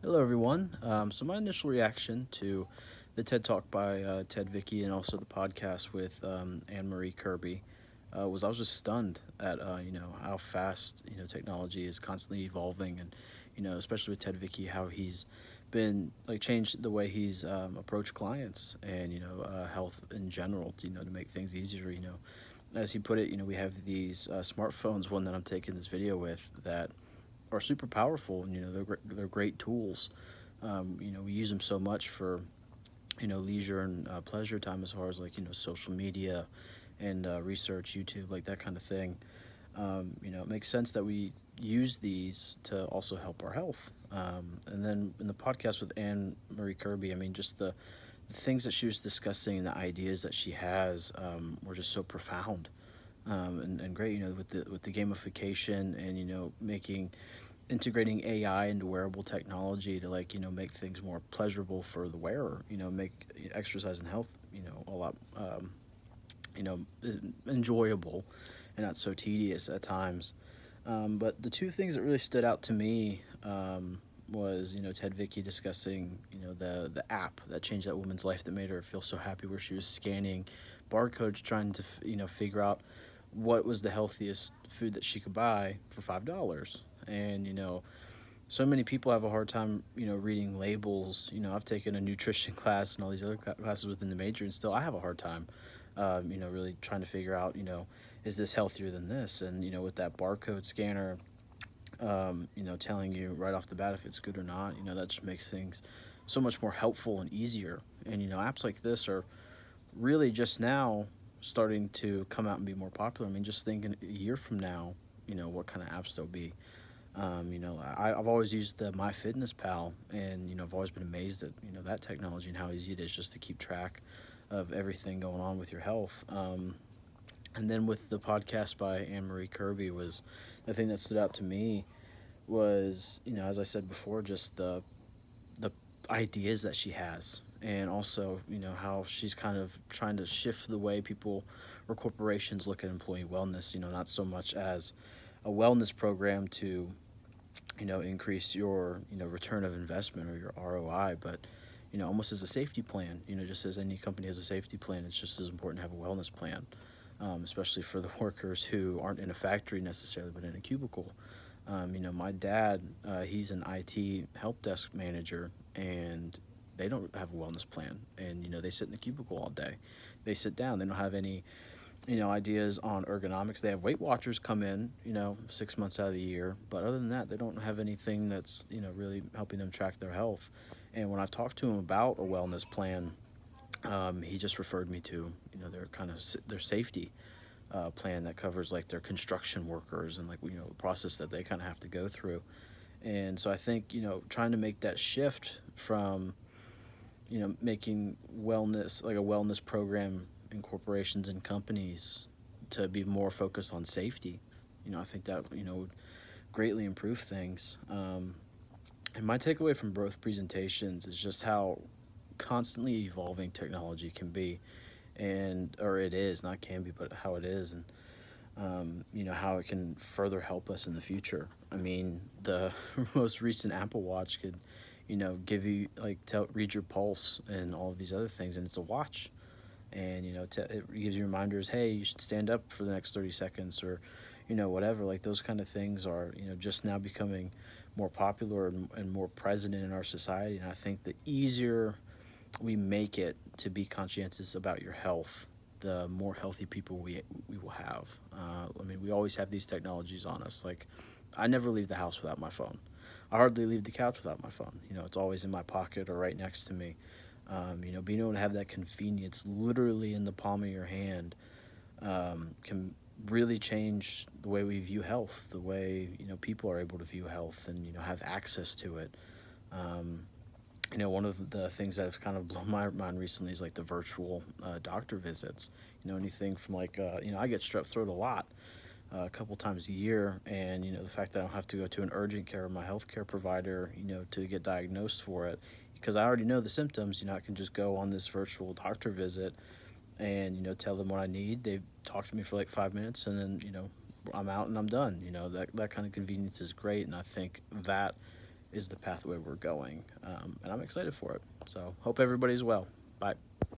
Hello, everyone. So my initial reaction to the TED Talk by Ted Vicky and also the podcast with Anne Marie Kirby was I was just stunned at how fast technology is constantly evolving, and especially with Ted Vicky, how he's been like changed the way he's approached clients and health in general, to make things easier. As he put it, we have these smartphones. One that I'm taking this video with that are super powerful, and they're great tools. We use them so much for leisure and pleasure time, as far as like social media and research, YouTube, like that kind of thing. It makes sense that we use these to also help our health. And then in the podcast with Anne Marie Kirby, I mean, just the things that she was discussing and the ideas that she has were just so profound and great. With the gamification and making integrating AI into wearable technology to make things more pleasurable for the wearer. Make exercise and health a lot enjoyable and not so tedious at times. But the two things that really stood out to me was Ted Vicky discussing the app that changed that woman's life, that made her feel so happy, where she was scanning barcodes trying to figure out what was the healthiest food that she could buy for $5. And so many people have a hard time reading labels. I've taken a nutrition class and all these other classes within the major, and still I have a hard time really trying to figure out is this healthier than this. And with that barcode scanner telling you right off the bat if it's good or not, that just makes things so much more helpful and easier. And apps like this are really just now starting to come out and be more popular. I mean, just thinking a year from now, what kind of apps there'll be. I've always used the MyFitnessPal, and I've always been amazed at that technology and how easy it is just to keep track of everything going on with your health. And then with the podcast by Anne Marie Kirby, was the thing that stood out to me was as I said before, just the ideas that she has, and also how she's kind of trying to shift the way people or corporations look at employee wellness. Not so much as a wellness program to increase your return of investment or your ROI, but almost as a safety plan. Just as any company has a safety plan, it's just as important to have a wellness plan, especially for the workers who aren't in a factory necessarily, but in a cubicle. My dad, he's an IT help desk manager, and they don't have a wellness plan. And they sit in the cubicle all day. They sit down. They don't have any ideas on ergonomics. They have Weight Watchers come in 6 months out of the year, but other than that, they don't have anything that's really helping them track their health. And when I've talked to him about a wellness plan, he just referred me to their kind of their safety plan that covers like their construction workers and like the process that they kind of have to go through. And so I think trying to make that shift from making wellness like a wellness program in corporations and companies to be more focused on safety. I think that would greatly improve things. And my takeaway from both presentations is just how constantly evolving technology can be, and or it is, not can be, but how it is. And how it can further help us in the future. I mean, the most recent Apple Watch could give you like read your pulse and all of these other things, and it's a watch. And it gives you reminders, hey, you should stand up for the next 30 seconds, or whatever. Like those kind of things are just now becoming more popular and more present in our society. And I think the easier we make it to be conscientious about your health, the more healthy people we will have. I mean, we always have these technologies on us. Like, I never leave the house without my phone. I hardly leave the couch without my phone. It's always in my pocket or right next to me. Being able to have that convenience literally in the palm of your hand can really change the way we view health, the way people are able to view health and have access to it. One of the things that has kind of blown my mind recently is like the virtual doctor visits. Anything from like I get strep throat a lot, a couple times a year, and the fact that I don't have to go to an urgent care or my healthcare provider to get diagnosed for it, because I already know the symptoms. I can just go on this virtual doctor visit and tell them what I need. They talk to me for like 5 minutes, and then I'm out and I'm done. That kind of convenience is great, and I think that is the pathway we're going, and I'm excited for it. So hope everybody's well. Bye.